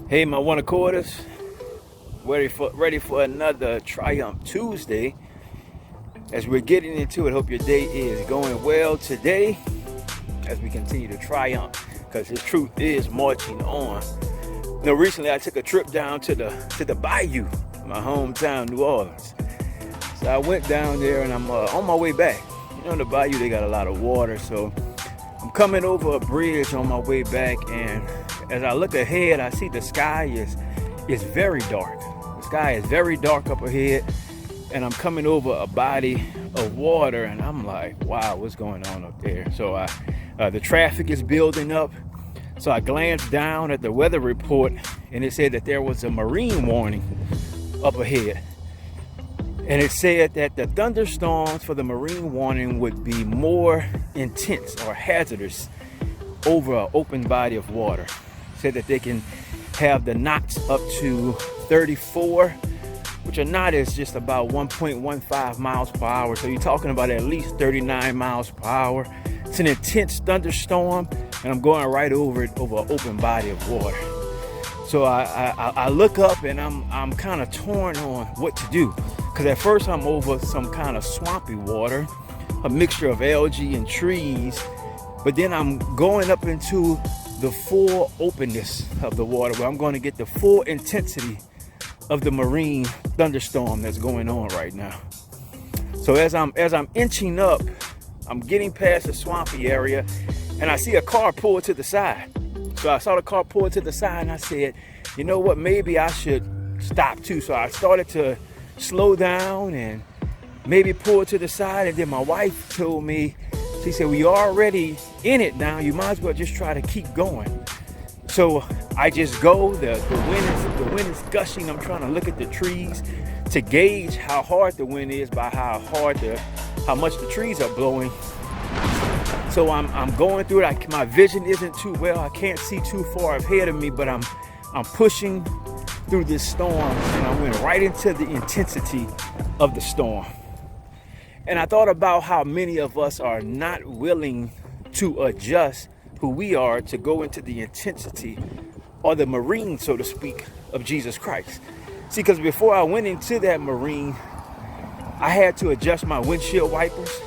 Hey, my one quarters, ready for another Triumph Tuesday. As we're getting into it, hope your day is going well today as we continue to triumph, because the truth is marching on. Recently I took a trip down to the Bayou, my hometown, New Orleans. So I went down there and I'm on my way back. In the Bayou they got a lot of water, so I'm coming over a bridge on my way back, and as I look ahead, I see the sky is very dark. The sky is very dark up ahead, and I'm coming over a body of water, and I'm like, wow, what's going on up there? So the traffic is building up. So I glanced down at the weather report, and it said that there was a marine warning up ahead. And it said that the thunderstorms for the marine warning would be more intense or hazardous over an open body of water. It said that they can have the knots up to 34, which a knot is just about 1.15 miles per hour. So you're talking about at least 39 miles per hour. It's an intense thunderstorm, and I'm going right over it over an open body of water. So I look up, and I'm kind of torn on what to do. Because at first I'm over some kind of swampy water, a mixture of algae and trees. But then I'm going up into the full openness of the water, where I'm going to get the full intensity of the marine thunderstorm that's going on right now. So as I'm inching up, I'm getting past the swampy area, and I see a car pull to the side. So I saw the car pull to the side, and I said, you know what, maybe I should stop too. So I started to slow down and maybe pull to the side. And then my wife told me, she said, we already in it now, you might as well just try to keep going. So I just go. The wind is gushing. I'm trying to look at the trees to gauge how hard the wind is by how much the trees are blowing. So I'm going through it. My vision isn't too well. I can't see too far ahead of me, but I'm pushing through this storm, and I went right into the intensity of the storm. And I thought about how many of us are not willing to adjust who we are to go into the intensity, or the marine, so to speak, of Jesus Christ. See, because before I went into that marine, I had to adjust my windshield wipers.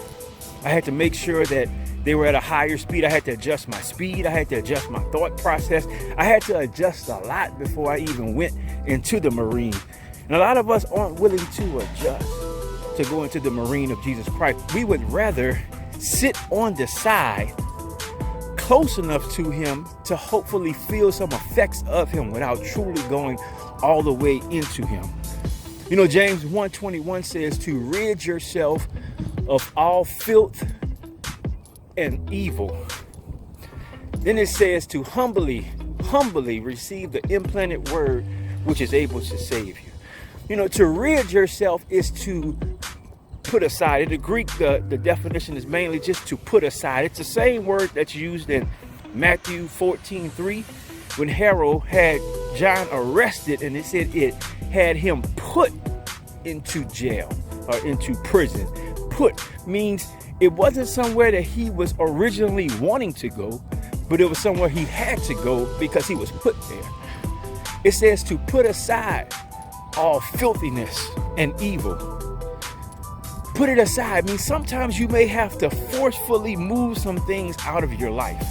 I had to make sure that they were at a higher speed. I had to adjust my speed. I had to adjust my thought process. I had to adjust a lot before I even went into the marine. And a lot of us aren't willing to adjust to go into the marine of Jesus Christ. We would rather sit on the side, close enough to him to hopefully feel some effects of him without truly going all the way into him. James 1:21 says to rid yourself of all filth and evil. Then it says to humbly receive the implanted word which is able to save you. To rid yourself is to put aside. In the Greek, the definition is mainly just to put aside. It's the same word that's used in Matthew 14:3 when Herod had John arrested, and it said it had him put into jail or into prison. Put means it wasn't somewhere that he was originally wanting to go, but it was somewhere he had to go because he was put there. It says to put aside all filthiness and evil. Put it aside means sometimes you may have to forcefully move some things out of your life.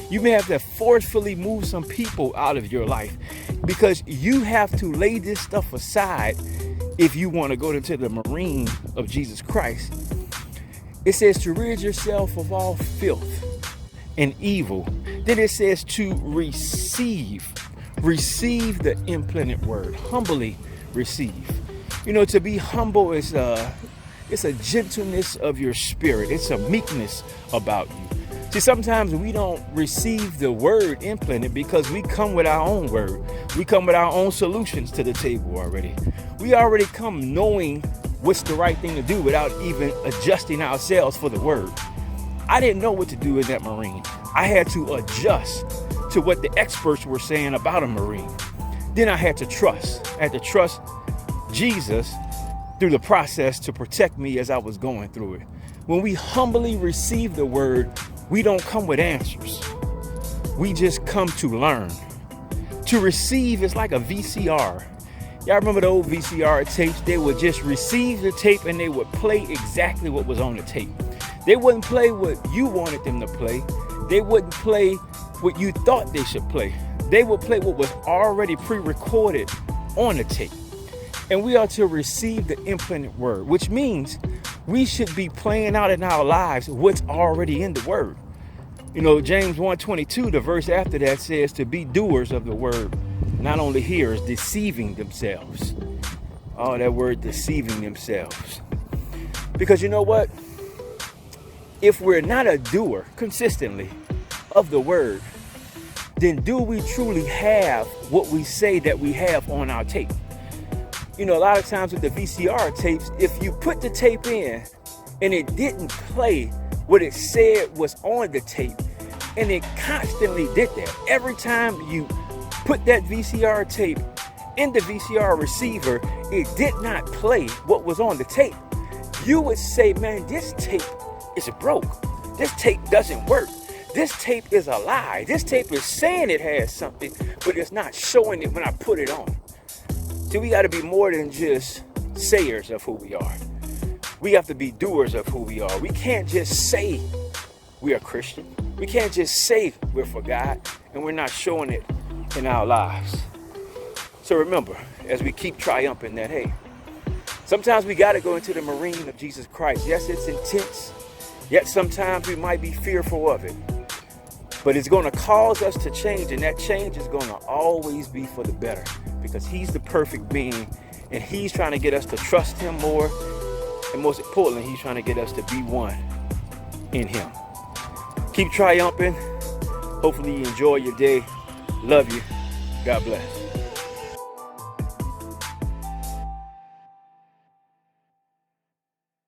You may have to forcefully move some people out of your life, because you have to lay this stuff aside if you want to go into the marine of Jesus Christ. It says to rid yourself of all filth and evil. Then it says to receive the implanted word. Humbly receive. To be humble is it's a gentleness of your spirit. It's a meekness about you. See, sometimes we don't receive the word implanted because we come with our own word. We come with our own solutions to the table already. We already come knowing what's the right thing to do without even adjusting ourselves for the word. I didn't know what to do in that marine. I had to adjust to what the experts were saying about a marine. Then I had to trust. I had to trust Jesus through the process to protect me as I was going through it. When we humbly receive the word, we don't come with answers. We just come to learn, To receive is like a VCR. Y'all remember the old VCR tapes? They would just receive the tape and they would play exactly what was on the tape. They wouldn't play what you wanted them to play. They wouldn't play what you thought they should play. They would play what was already pre-recorded on the tape. And we are to receive the implanted word, which means we should be playing out in our lives what's already in the word. You know, James 1:22, the verse after that says to be doers of the word, not only hearers, deceiving themselves. Oh, that word, deceiving themselves. Because you know what? If we're not a doer consistently of the word, then do we truly have what we say that we have on our tape? You know, a lot of times with the VCR tapes, if you put the tape in and it didn't play what it said was on the tape, and it constantly did that. Every time you put that VCR tape in the VCR receiver, it did not play what was on the tape. You would say, man, this tape is broke. This tape doesn't work. This tape is a lie. This tape is saying it has something, but it's not showing it when I put it on. See, we got to be more than just sayers of who we are. We have to be doers of who we are. We can't just say we are Christian. We can't just say we're for God and we're not showing it in our lives. So remember, as we keep triumphing that, hey, sometimes we got to go into the marine of Jesus Christ. Yes, it's intense. Yet sometimes we might be fearful of it. But it's going to cause us to change, and that change is going to always be for the better, because he's the perfect being, and he's trying to get us to trust him more, and most importantly, he's trying to get us to be one in him. Keep triumphing. Hopefully you enjoy your day. Love you. God bless.